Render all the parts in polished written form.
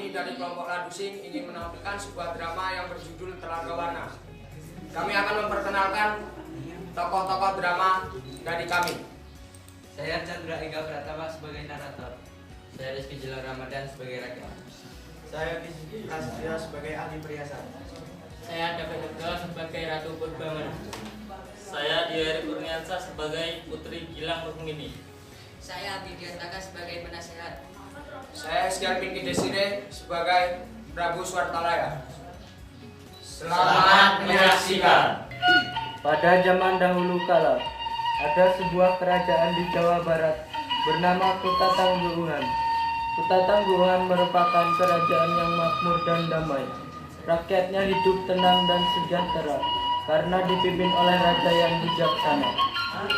Kami dari kelompok Ladusing ingin menampilkan sebuah drama yang berjudul Telaga Warna. Kami akan memperkenalkan tokoh-tokoh drama dari kami. Saya Chandra Ega Pratama sebagai narator. Saya Rizky Jilang Ramadan sebagai rakyat. Saya Prasetyo sebagai ahli perhiasan. Saya David Tegal sebagai Ratu Purbamana. Saya Diari Kurniansa sebagai Putri Gilang Rukmini. Saya Bidiantaka sebagai penasehat. Saya Sekian Pinky Desire sebagai Prabu Swartalaya. Selamat menyaksikan. Pada zaman dahulu kala, ada sebuah kerajaan di Jawa Barat bernama Kota Tangguhan. Kota Tangguhan merupakan kerajaan yang makmur dan damai. Rakyatnya hidup tenang dan sejahtera karena dipimpin oleh raja yang bijaksana.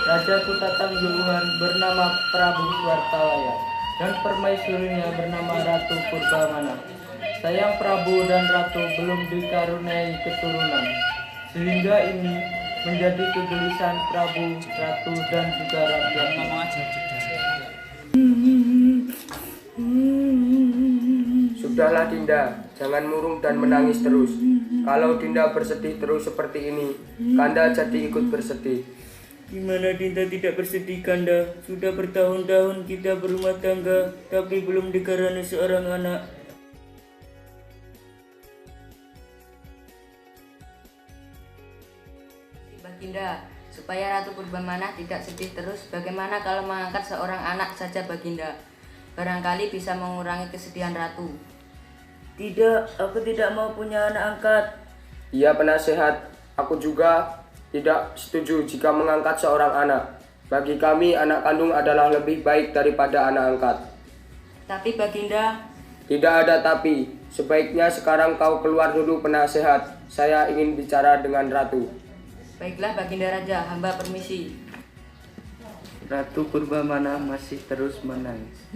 Raja Kota Tangguhan bernama Prabu Swartalaya dan permaisurinya bernama Ratu Purbamana. Sayang Prabu dan Ratu belum dikaruniai keturunan, sehingga ini menjadi kegelisahan Prabu, Ratu, dan juga rakyatnya. Sudahlah Dinda, jangan murung dan menangis terus. Kalau Dinda bersedih terus seperti ini, Kanda jadi ikut bersedih. Gimana Dinda tidak bersedih Kanda? Sudah bertahun-tahun kita berumah tangga, tapi belum dikaruniai seorang anak. Baginda, supaya Ratu Purbamana tidak sedih terus, bagaimana kalau mengangkat seorang anak saja Baginda? Barangkali bisa mengurangi kesedihan Ratu. Tidak, aku tidak mau punya anak angkat. Iya penasehat, aku juga tidak setuju jika mengangkat seorang anak. Bagi kami anak kandung adalah lebih baik daripada anak angkat. Tapi Baginda, Tidak ada tapi, sebaiknya sekarang kau keluar dulu penasehat. Saya ingin bicara dengan Ratu. baiklah Baginda Raja, hamba permisi. Ratu Purbamana masih terus menangis.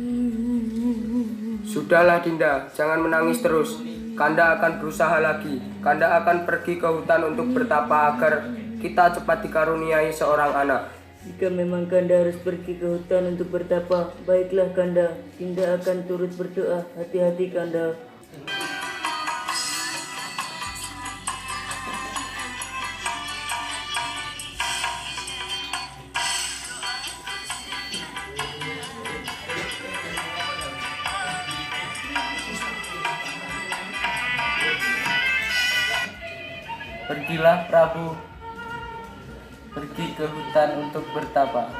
Sudahlah Dinda, jangan menangis terus. Kanda akan berusaha lagi. Kanda akan pergi ke hutan untuk bertapa agar kita cepat dikaruniai seorang anak. Jika memang Kanda harus pergi ke hutan untuk bertapa, baiklah Kanda. Dinda akan turut berdoa. Hati-hati Kanda. Pergilah Prabu, pergi ke hutan untuk bertapa.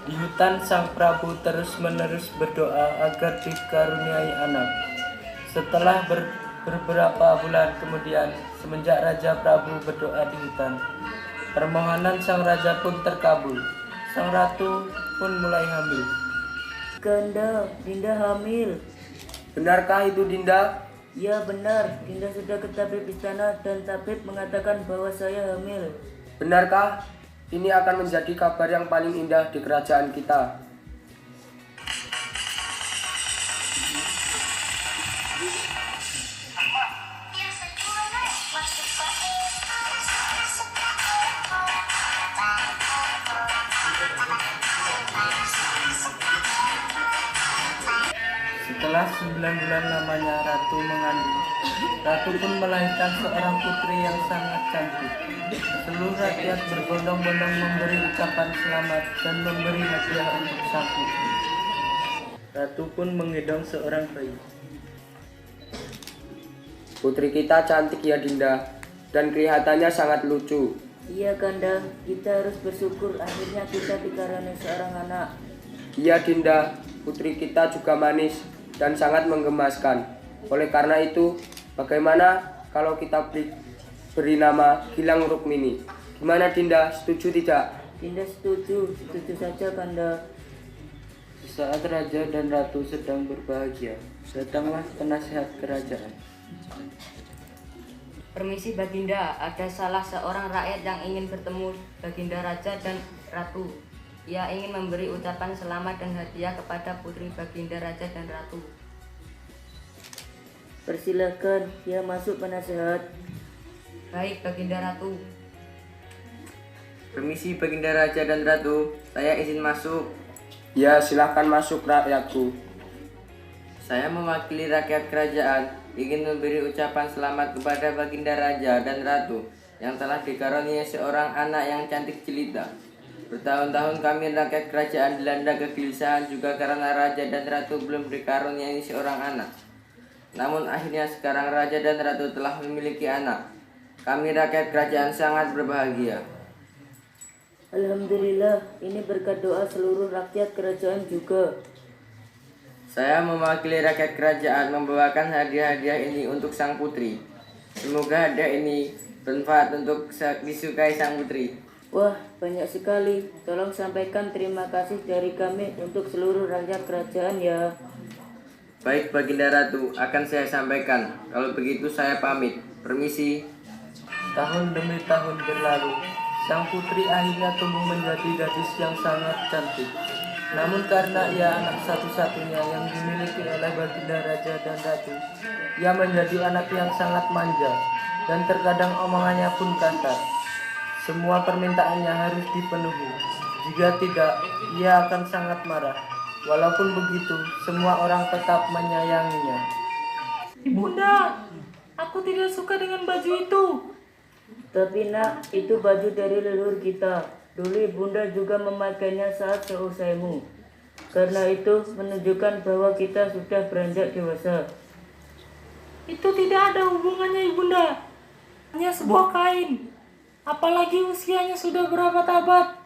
Di hutan sang Prabu terus-menerus berdoa agar dikaruniai anak. Setelah beberapa bulan kemudian, semenjak Raja Prabu berdoa di hutan, permohonan sang raja pun terkabul. Sang ratu pun mulai hamil. Kanda, Dinda hamil. Benarkah itu Dinda? Ya benar, Dinda sudah ke tabib istana dan tabib mengatakan bahwa saya hamil. Benarkah? Ini akan menjadi kabar yang paling indah di kerajaan kita. Setelah 9 bulan lamanya Ratu mengandung, Ratu pun melahirkan seorang putri yang sangat cantik. Seluruh rakyat berbondong-bondong memberi ucapan selamat dan memberi hadiah untuk sang putri. Ratu pun menggendong seorang bayi. Putri kita cantik ya Dinda, dan kelihatannya sangat lucu. Iya Kanda, kita harus bersyukur akhirnya kita dikaruniai seorang anak. Iya Dinda, putri kita juga manis dan sangat menggemaskan. Oleh karena itu, bagaimana kalau kita beri nama Gilang Rukmini? Gimana Dinda, setuju tidak? Dinda setuju saja Kanda. Saat raja dan ratu sedang berbahagia, datanglah penasehat kerajaan. Permisi Baginda, ada salah seorang rakyat yang ingin bertemu Baginda Raja dan Ratu. Ia ingin memberi ucapan selamat dan hadiah kepada putri Baginda Raja dan Ratu. Persilakan, ya masuk penasehat. Baik Baginda Ratu. Permisi Baginda Raja dan Ratu, saya izin masuk. Ya silahkan masuk rakyatku. Saya mewakili rakyat kerajaan ingin memberi ucapan selamat kepada Baginda Raja dan Ratu yang telah dikaruniai seorang anak yang cantik jelita. Bertahun-tahun kami rakyat kerajaan dilanda kegelisahan juga karena Raja dan Ratu belum dikaruniai seorang anak. Namun akhirnya sekarang Raja dan Ratu telah memiliki anak. Kami rakyat kerajaan sangat berbahagia. Alhamdulillah, ini berkat doa seluruh rakyat kerajaan juga. Saya mewakili rakyat kerajaan membawakan hadiah-hadiah ini untuk sang putri. Semoga hadiah ini bermanfaat untuk disukai sang putri. Wah, banyak sekali. Tolong sampaikan terima kasih dari kami untuk seluruh rakyat kerajaan ya. Baik Baginda Ratu, akan saya sampaikan. Kalau begitu saya pamit. Permisi. Tahun demi tahun berlalu, sang putri akhirnya tumbuh menjadi gadis yang sangat cantik. Namun karena ia anak satu-satunya yang dimiliki oleh Baginda Raja dan Ratu, ia menjadi anak yang sangat manja dan terkadang omongannya pun kasar. Semua permintaannya harus dipenuhi. Jika tidak, ia akan sangat marah. Walaupun begitu, semua orang tetap menyayanginya. Ibunda, aku tidak suka dengan baju itu. Tapi nak, itu baju dari leluhur kita. Dulu ibunda juga memakainya saat seusaimu. Karena itu menunjukkan bahwa kita sudah beranjak dewasa. Itu tidak ada hubungannya ibunda. Hanya sebuah kain. Apalagi usianya sudah berabad-abad.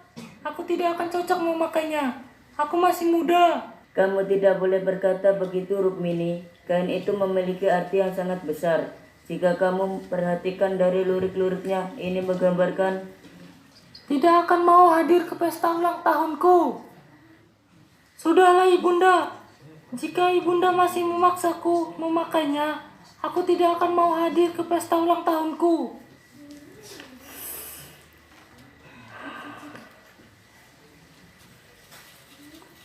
Aku tidak akan cocok memakainya. Aku masih muda. Kamu tidak boleh berkata begitu, Rukmini. Kain itu memiliki arti yang sangat besar. Jika kamu perhatikan dari lurik-luriknya, ini menggambarkan Tidak akan mau hadir ke pesta ulang tahunku. Sudahlah ibunda. Jika ibunda masih memaksaku memakainya, aku tidak akan mau hadir ke pesta ulang tahunku.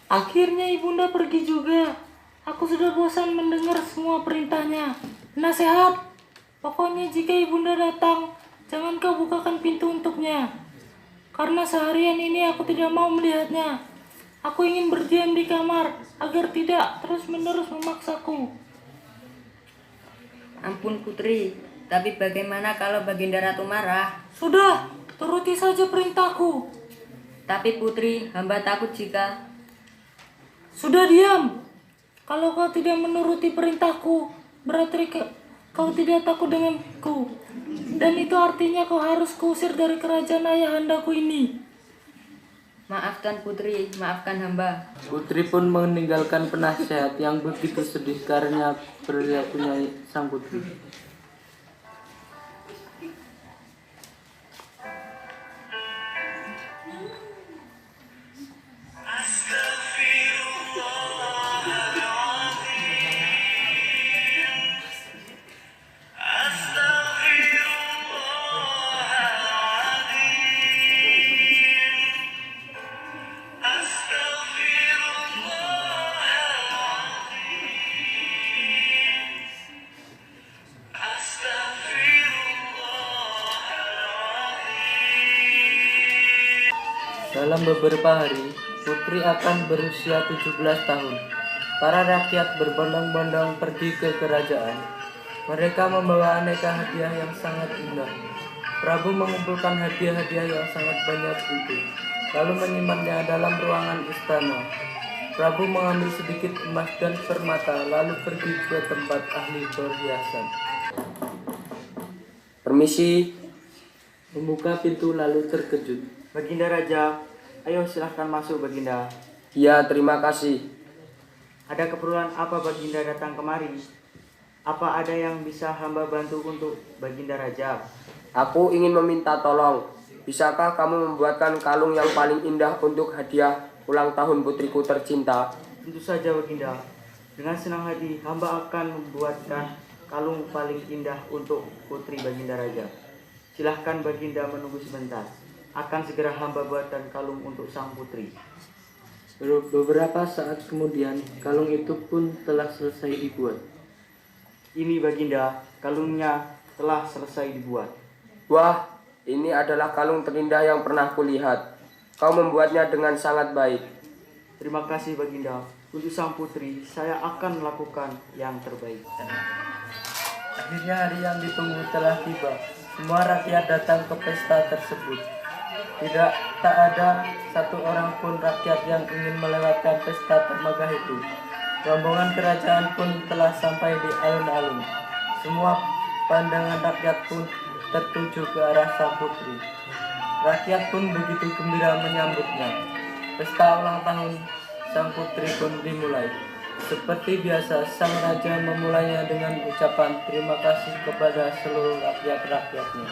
Akhirnya ibunda pergi juga. Aku sudah bosan mendengar semua perintahnya. Nasihat, pokoknya jika ibunda datang, jangan kau bukakan pintu untuknya. Karena seharian ini aku tidak mau melihatnya. Aku ingin berdiam di kamar agar tidak terus-menerus memaksaku. Ampun putri, tapi bagaimana kalau Baginda Ratu marah? Sudah, turuti saja perintahku. Tapi putri, hamba takut jika... Sudah diam. Kalau kau tidak menuruti perintahku, berarti kau tidak takut denganku. Dan itu artinya kau harus kuusir dari kerajaan ayahandaku ini. Maafkan putri, maafkan hamba. Putri pun meninggalkan penasehat yang begitu sedih karena perilakunya sang putri. Dalam beberapa hari, putri akan berusia 17 tahun. Para rakyat berbondong-bondong pergi ke kerajaan. Mereka membawa aneka hadiah yang sangat indah. Prabu mengumpulkan hadiah-hadiah yang sangat banyak itu, lalu menyimpannya dalam ruangan istana. Prabu mengambil sedikit emas dan permata, lalu pergi ke tempat ahli perhiasan. Permisi. Membuka pintu lalu terkejut. Baginda Raja, ayo silahkan masuk Baginda. Ya, terima kasih. Ada keperluan apa Baginda datang kemari? Apa ada yang bisa hamba bantu untuk Baginda Raja? Aku ingin meminta tolong. Bisakah kamu membuatkan kalung yang paling indah untuk hadiah ulang tahun putriku tercinta? Tentu saja Baginda. Dengan senang hati hamba akan membuatkan kalung paling indah untuk putri Baginda Raja. Silahkan Baginda menunggu sebentar. Akan segera hamba buatkan kalung untuk sang putri. Beberapa saat kemudian, kalung itu pun telah selesai dibuat. Ini Baginda, kalungnya telah selesai dibuat. Wah, ini adalah kalung terindah yang pernah kulihat. Kau membuatnya dengan sangat baik. Terima kasih Baginda. Untuk sang putri, saya akan melakukan yang terbaik. Akhirnya hari yang ditunggu telah tiba. Semua rakyat datang ke pesta tersebut. Tak ada satu orang pun rakyat yang ingin melewatkan pesta termegah itu. Rombongan kerajaan pun telah sampai di alun-alun. Semua pandangan rakyat pun tertuju ke arah sang putri. Rakyat pun begitu gembira menyambutnya. Pesta ulang tahun sang putri pun dimulai. Seperti biasa, sang raja memulainya dengan ucapan terima kasih kepada seluruh rakyat-rakyatnya.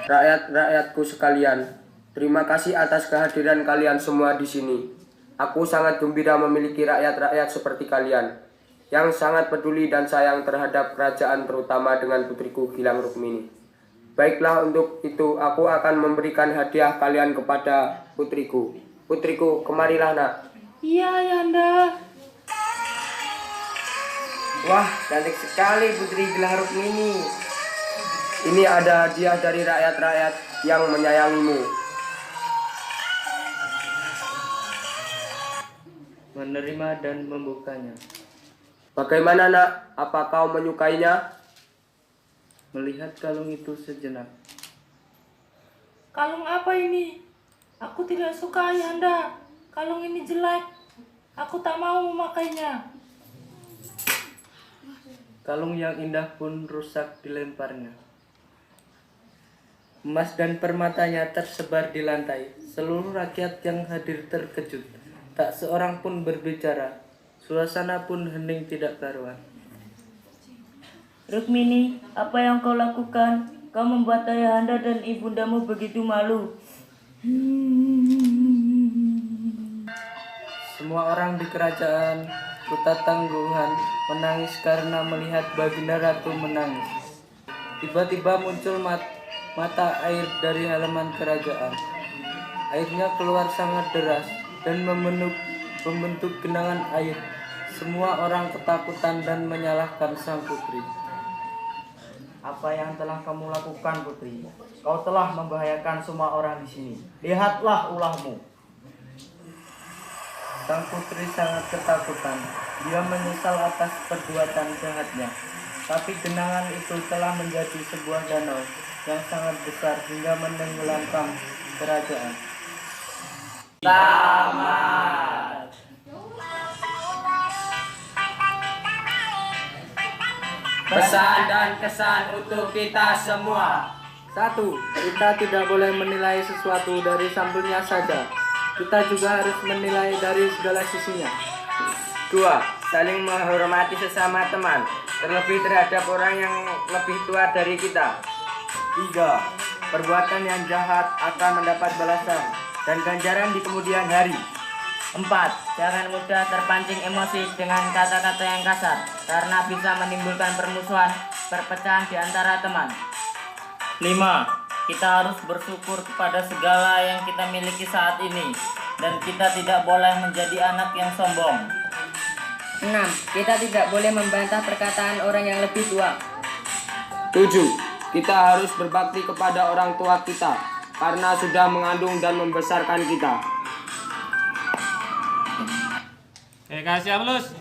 Rakyat-rakyatku sekalian, terima kasih atas kehadiran kalian semua di sini. Aku sangat gembira memiliki rakyat-rakyat seperti kalian, yang sangat peduli dan sayang terhadap kerajaan terutama dengan putriku Gilang Rukmini. Baiklah, untuk itu aku akan memberikan hadiah kalian kepada putriku. Putriku, kemarilah nak. Iya, Ayahanda. Wah, cantik sekali Putri Gilang Rukmini. Ini ada hadiah dari rakyat-rakyat yang menyayangimu. Menerima dan membukanya. Bagaimana nak? Apa kau menyukainya? Melihat kalung itu sejenak. Kalung apa ini? Aku tidak suka, Ayahanda. Kalung ini jelek. Aku tak mau memakainya. Kalung yang indah pun rusak dilemparnya. Emas dan permatanya tersebar di lantai. Seluruh rakyat yang hadir terkejut. Tak seorang pun berbicara. Suasana pun hening tidak karuan. Rukmini, apa yang kau lakukan? Kau membuat ayahanda dan ibundamu begitu malu. Semua orang di kerajaan Kota Tangguhan menangis karena melihat Baginda Ratu menangis. Tiba-tiba muncul mata air dari halaman kerajaan. Airnya keluar sangat deras dan membentuk genangan air. Semua orang ketakutan dan menyalahkan sang putri. Apa yang telah kamu lakukan, putri? Kau telah membahayakan semua orang di sini. Lihatlah ulahmu. Sang putri sangat ketakutan. Dia menyesal atas perbuatan jahatnya. Tapi genangan itu telah menjadi sebuah danau yang sangat besar hingga menenggelamkan kerajaan. Tamat. Pesan dan kesan untuk kita semua. 1. Kita tidak boleh menilai sesuatu dari sambelnya saja. Kita juga harus menilai dari segala sisinya. 2. Saling menghormati sesama teman, terlebih terhadap orang yang lebih tua dari kita. 3. Perbuatan yang jahat akan mendapat balasan dan ganjaran di kemudian hari. 4. Jangan mudah terpancing emosi dengan kata-kata yang kasar, karena bisa menimbulkan permusuhan, perpecahan di antara teman. 5. Kita harus bersyukur kepada segala yang kita miliki saat ini, dan kita tidak boleh menjadi anak yang sombong. 6. Kita tidak boleh membantah perkataan orang yang lebih tua. 7. Kita harus berbakti kepada orang tua kita, karena sudah mengandung dan membesarkan kita. Kasih Amlus.